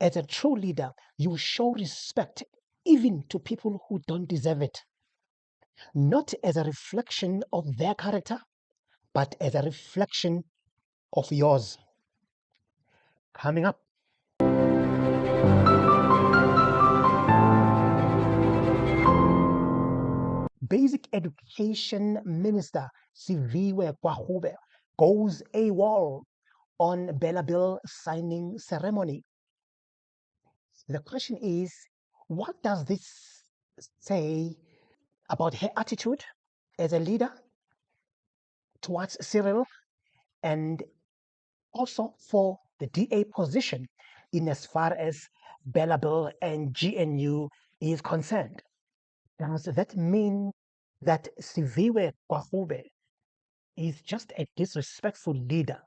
As a true leader, you show respect even to people who don't deserve it, not as a reflection of their character, but as a reflection of yours. Coming up, Basic Education Minister Siviwe Gwarube goes AWOL on BELA bill signing ceremony. The question is, what does this say about her attitude as a leader towards Cyril, and also for the DA position in as far as BELA bill and GNU is concerned? Does that mean that Siviwe Gwarube is just a disrespectful leader?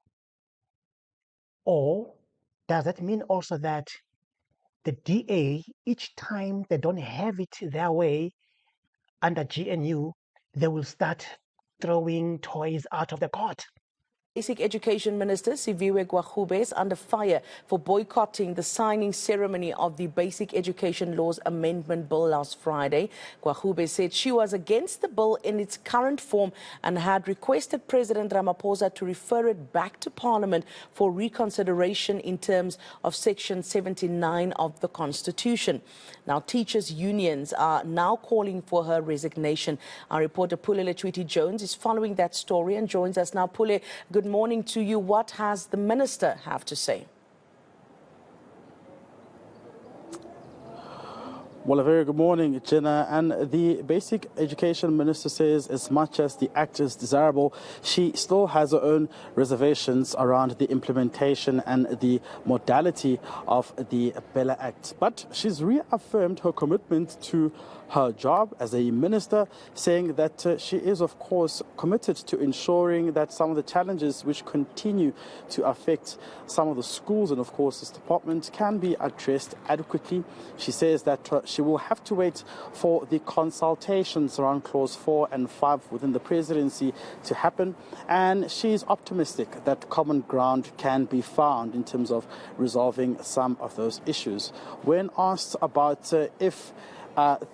Or does that mean also that the DA, each time they don't have it their way under GNU, they will start throwing toys out of the court? Basic Education Minister Siviwe Gwarube is under fire for boycotting the signing ceremony of the Basic Education Laws Amendment Bill last Friday. Gwarube said she was against the bill in its current form and had requested President Ramaphosa to refer it back to Parliament for reconsideration in terms of Section 79 of the Constitution. Now, teachers' unions are now calling for her resignation. Our reporter Pulele Tweety-Jones is following that story and joins us now. Pule, good morning to you. What has the minister have to say? Well, a very good morning, Jenna. And the Basic Education Minister says as much as the act is desirable, she still has her own reservations around the implementation and the modality of the BELA Act. But she's reaffirmed her commitment to her job as a minister, saying that she is, of course, committed to ensuring that some of the challenges which continue to affect some of the schools and, of course, this department can be addressed adequately. She says that she will have to wait for the consultations around Clause 4 and 5 within the presidency to happen, and she's optimistic that common ground can be found in terms of resolving some of those issues. When asked about if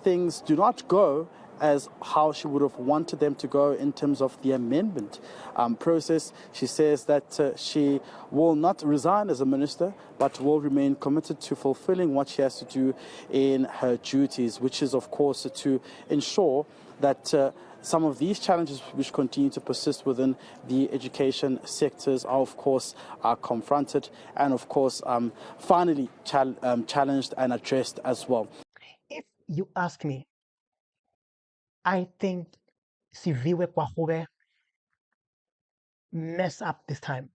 things do not go as how she would have wanted them to go in terms of the amendment process, she says that she will not resign as a minister, but will remain committed to fulfilling what she has to do in her duties, which is, of course, to ensure that some of these challenges which continue to persist within the education sectors are, of course, confronted and, of course, finally challenged and addressed as well. If you ask me, I think Siviwe Gwarube messed up this time.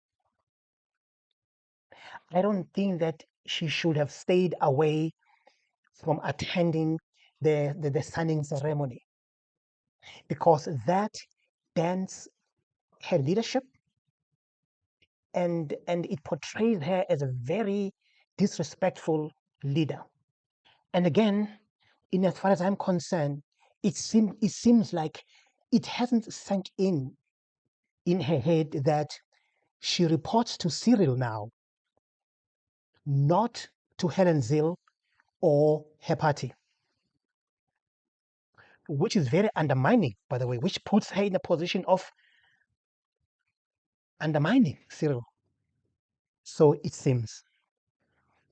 I don't think that she should have stayed away from attending the signing ceremony, because that dents her leadership and it portrays her as a very disrespectful leader. And again, in as far as I'm concerned, it seems like it hasn't sunk in her head that she reports to Cyril now, not to Helen Zille or her party, which is very undermining, by the way, which puts her in a position of undermining Cyril. So it seems.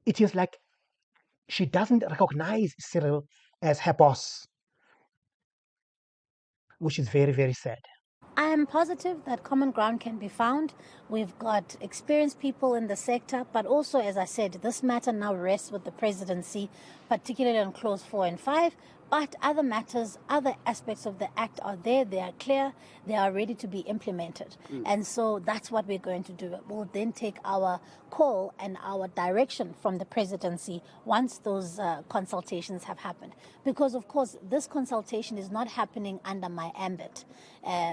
It is like she doesn't recognize Cyril as her boss, which is very, very sad. I am positive that common ground can be found. We've got experienced people in the sector, but also, as I said, this matter now rests with the presidency, particularly on Clause 4 and 5. But other matters, other aspects of the Act are there, they are clear, they are ready to be implemented. And so that's what we're going to do. We'll then take our call and our direction from the presidency once those consultations have happened. Because, of course, this consultation is not happening under my ambit.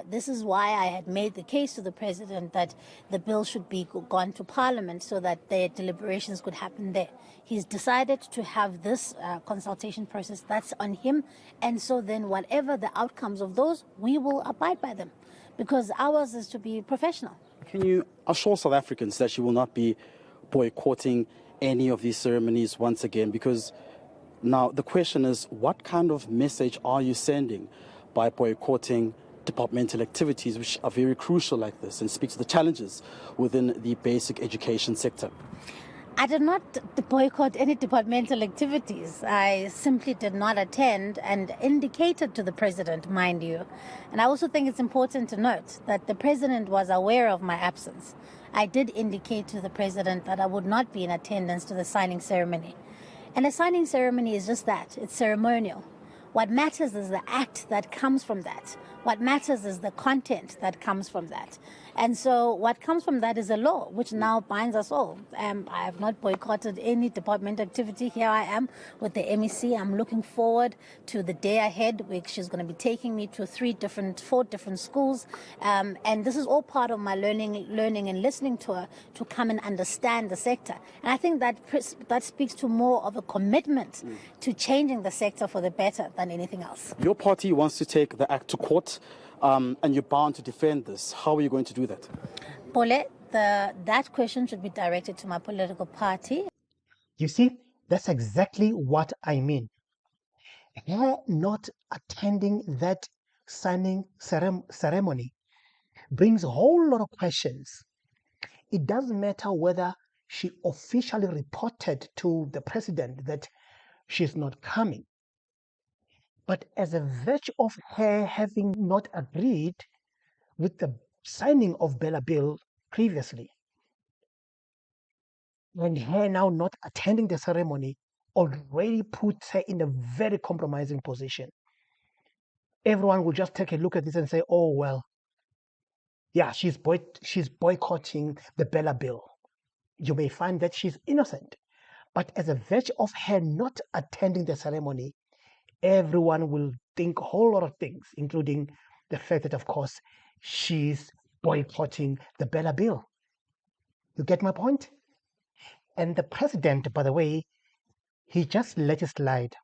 This is why I had made the case to the president that the bill should be gone to Parliament so that their deliberations could happen there. He's decided to have this consultation process. That's on him. And so then whatever the outcomes of those, we will abide by them, because ours is to be professional. Can you assure South Africans that you will not be boycotting any of these ceremonies once again? Because now the question is, what kind of message are you sending by boycotting departmental activities which are very crucial like this and speak to the challenges within the basic education sector? I did not boycott any departmental activities. I simply did not attend and indicated to the president, mind you. And I also think it's important to note that the president was aware of my absence. I did indicate to the president that I would not be in attendance to the signing ceremony. And a signing ceremony is just that, it's ceremonial. What matters is the act that comes from that. What matters is the content that comes from that. And so what comes from that is a law, which now binds us all. I have not boycotted any department activity. Here I am with the MEC. I'm looking forward to the day ahead, which she's going to be taking me to 4 different schools. And this is all part of my learning and listening to her to come and understand the sector. And I think that speaks to more of a commitment to changing the sector for the better than anything else. Your party wants to take the act to court. And you're bound to defend this. How are you going to do that? Pole, that question should be directed to my political party. You see, that's exactly what I mean. Her not attending that signing ceremony brings a whole lot of questions. It doesn't matter whether she officially reported to the president that she's not coming. But as a virtue of her having not agreed with the signing of BELA bill previously, and her now not attending the ceremony already puts her in a very compromising position. Everyone will just take a look at this and say, oh, well, yeah, she's boycotting the BELA bill. You may find that she's innocent. But as a virtue of her not attending the ceremony, everyone will think a whole lot of things, including the fact that, of course, she's boycotting the BELA bill. You get my point? And the president, by the way, he just let it slide.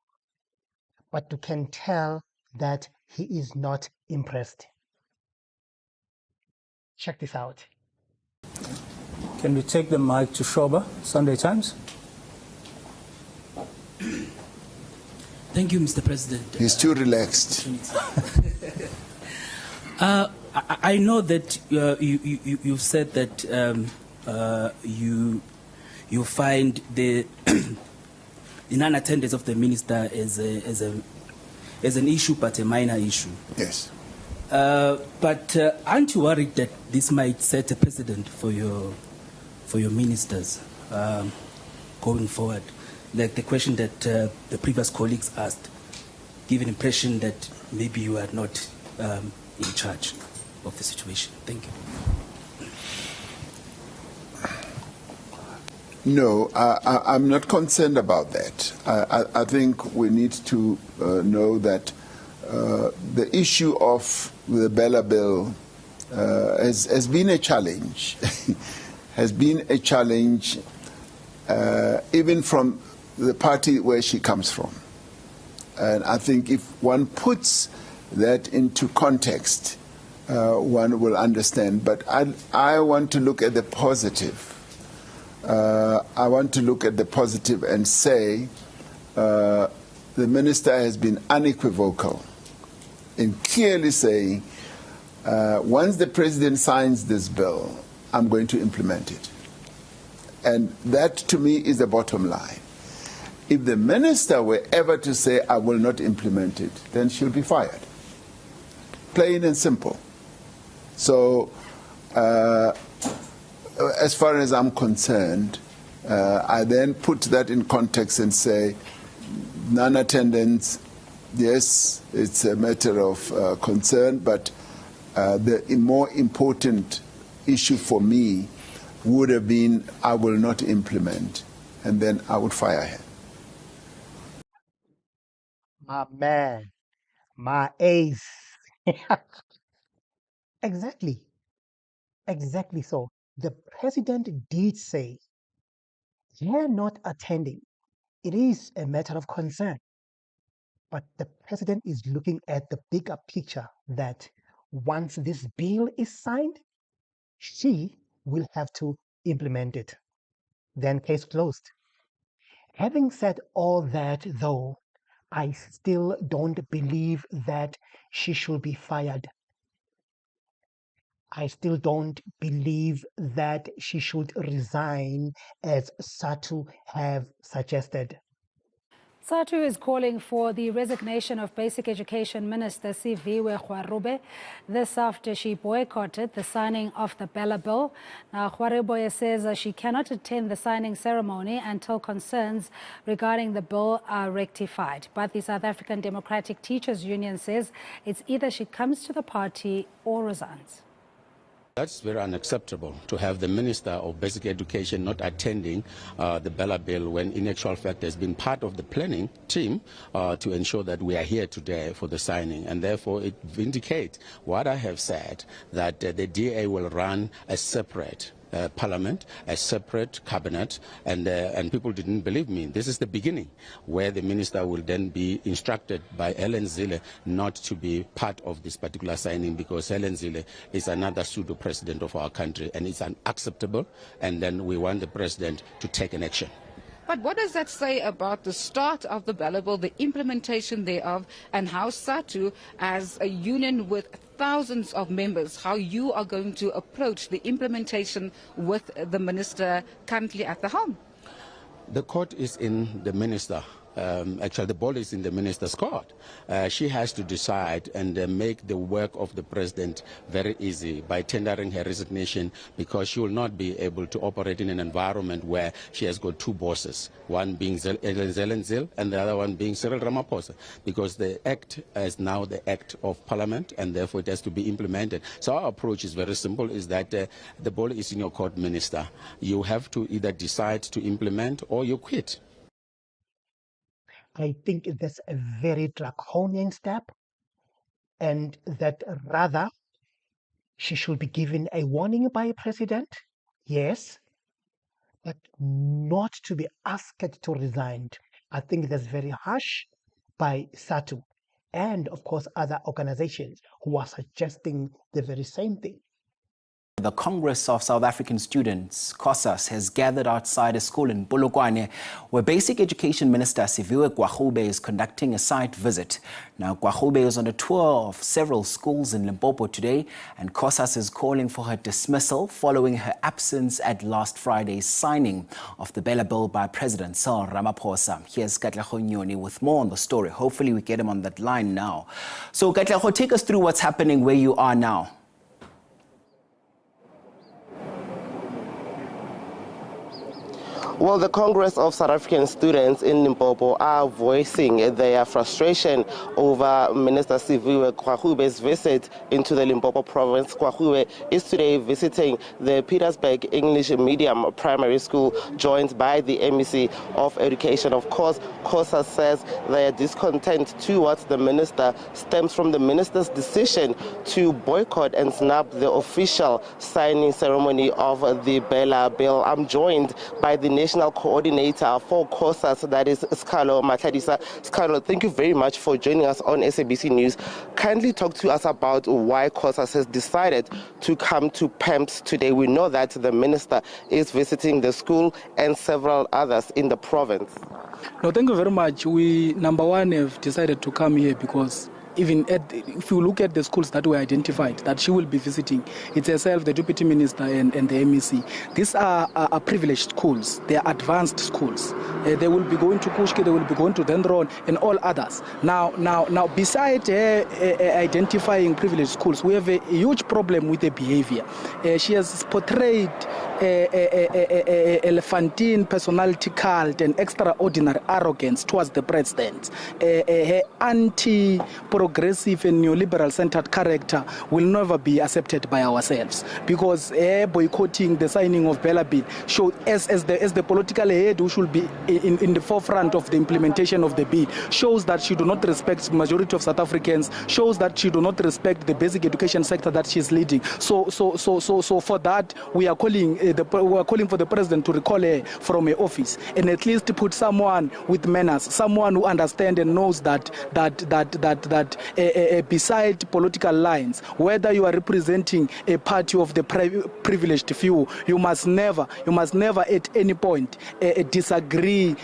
But you can tell that he is not impressed. Check this out. Can we take the mic to Shoba, Sunday Times? Thank you, Mr. President. He's too relaxed. I know that you've said that you find the non-attendance of the minister as an issue, but a minor issue. Yes. But aren't you worried that this might set a precedent for your ministers going forward? Like the question that the previous colleagues asked, give an impression that maybe you are not in charge of the situation. Thank you. No, I'm not concerned about that. I think we need to know that the issue of the BELA bill has been a challenge, has been a challenge even from the party where she comes from. And I think if one puts that into context, one will understand. But I want to look at the positive. I want to look at the positive and say the minister has been unequivocal in clearly saying, once the president signs this bill, I'm going to implement it. And that, to me, is the bottom line. If the minister were ever to say, I will not implement it, then she'll be fired. Plain and simple. So, as far as I'm concerned, I then put that in context and say, non-attendance, yes, it's a matter of concern, but the more important issue for me would have been, I will not implement, and then I would fire her. My man, my ace. Exactly. Exactly so. The president did say, they're not attending. It is a matter of concern. But the president is looking at the bigger picture that once this bill is signed, she will have to implement it. Then case closed. Having said all that, though, I still don't believe that she should be fired. I still don't believe that she should resign, as SATU have suggested. SATU is calling for the resignation of Basic Education Minister Siviwe Gwarube. This after she boycotted the signing of the BELA bill. Now, Gwarube says she cannot attend the signing ceremony until concerns regarding the bill are rectified. But the South African Democratic Teachers Union says it's either she comes to the party or resigns. That's very unacceptable to have the Minister of Basic Education not attending the BELA bill when in actual fact has been part of the planning team to ensure that we are here today for the signing. And therefore it vindicates what I have said, that the DA will run a separate parliament, a separate cabinet, and people didn't believe me. This is the beginning, where the minister will then be instructed by Helen Zille not to be part of this particular signing, because Helen Zille is another pseudo-president of our country, and it's unacceptable, and then we want the president to take an action. But what does that say about the start of the BELA bill, the implementation thereof, and how SATU, as a union with thousands of members, how you are going to approach the implementation with the minister currently at the helm? The court is in the minister. Actually, the ball is in the minister's court. She has to decide and make the work of the president very easy by tendering her resignation, because she will not be able to operate in an environment where she has got two bosses, one being Helen Zille and the other one being Cyril Ramaphosa, because the act is now the act of parliament, and therefore it has to be implemented. So our approach is very simple, is that the ball is in your court, minister. You have to either decide to implement or you quit. I think that's a very draconian step, and that rather she should be given a warning by a president, yes, but not to be asked to resign. I think that's very harsh by SATU and, of course, other organizations who are suggesting the very same thing. The Congress of South African Students, COSAS, has gathered outside a school in Polokwane where Basic Education Minister Siviwe Gwarube is conducting a site visit. Now, Gwarube is on a tour of several schools in Limpopo today, and COSAS is calling for her dismissal following her absence at last Friday's signing of the BELA bill by President Cyril Ramaphosa. Here's Katlego Nyoni with more on the story. Hopefully we get him on that line now. So, Katlego, take us through what's happening where you are now. Well, the Congress of South African Students in Limpopo are voicing their frustration over Minister Siviwe Gwarube's visit into the Limpopo province. Gwarube is today visiting the Pietersburg English Medium Primary School, joined by the MEC of Education. Of course, COSAS says their discontent towards the minister stems from the minister's decision to boycott and snub the official signing ceremony of the BELA bill. I'm joined by the National Coordinator for COSAS, that is Skalo Matladisa. Skalo, thank you very much for joining us on SABC News. Kindly talk to us about why COSAS has decided to come to PEMPS today. We know that the minister is visiting the school and several others in the province. No, thank you very much. We, number one, have decided to come here because even if you look at the schools that were identified that she will be visiting, it's herself, the Deputy Minister, and the MEC. These are privileged schools. They are advanced schools. They will be going to Kushki, they will be going to Dendron, and all others. Now, besides identifying privileged schools, we have a huge problem with the behavior. She has portrayed a elephantine personality cult and extraordinary arrogance towards the president. Her anti-progressive and neoliberal-centered character will never be accepted by ourselves, because boycotting the signing of BELA bill shows, as the political head who should be in the forefront of the implementation of the bill, shows that she do not respect the majority of South Africans, shows that she do not respect the basic education sector that she is leading. So for that, we are calling we're calling for the president to recall her from her office and at least to put someone with manners, someone who understands and knows that beside political lines, whether you are representing a party of the privileged few, you must never at any point disagree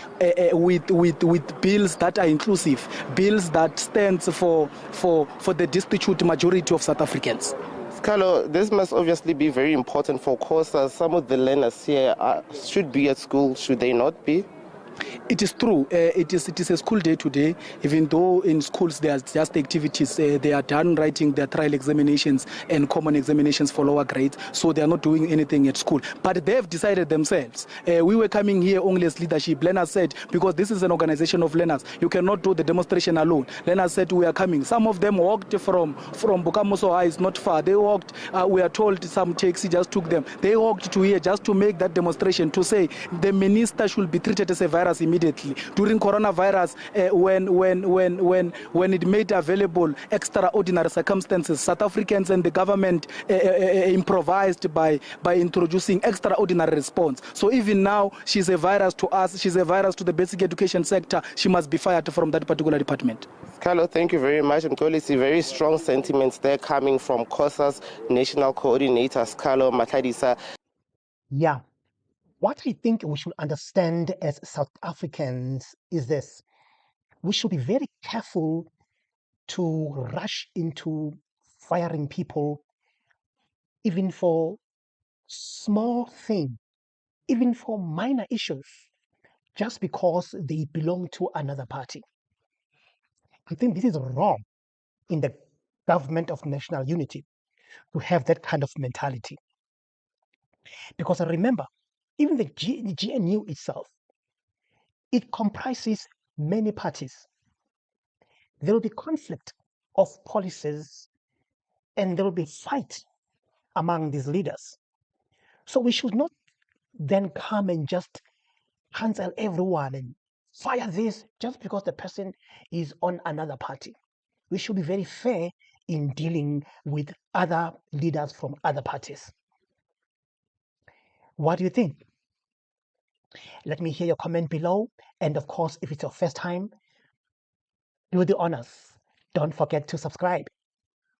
with bills that are inclusive, bills that stands for the destitute majority of South Africans. Carlo, this must obviously be very important for COSAS. Some of the learners here should be at school, should they not be? It is true. It is a school day today, even though in schools there are just activities. They are done writing their trial examinations and common examinations for lower grades, so they are not doing anything at school. But they have decided themselves. We were coming here only as leadership. Learners said, because this is an organization of learners, you cannot do the demonstration alone. Learners said, we are coming. Some of them walked from Bokamoso High, it's not far. They walked, we are told some taxi just took them. They walked to here just to make that demonstration, to say the minister should be treated as a virus immediately. During coronavirus, when it made available extraordinary circumstances, South Africans and the government improvised by introducing extraordinary response. So even now, she's a virus to us, she's a virus to the basic education sector. She must be fired from that particular department. Carlo, thank you very much. And clearly see very strong sentiments there coming from COSAS national coordinators, Carlo Matladisa. Yeah. What I think we should understand as South Africans is this. We should be very careful to rush into firing people, even for small things, even for minor issues, just because they belong to another party. I think this is wrong in the government of national unity to have that kind of mentality. Because remember, even the GNU itself, it comprises many parties. There will be conflict of policies and there will be fight among these leaders. So we should not then come and just cancel everyone and fire this just because the person is on another party. We should be very fair in dealing with other leaders from other parties. What do you think? Let me hear your comment below. And of course, if it's your first time, do the honors. Don't forget to subscribe.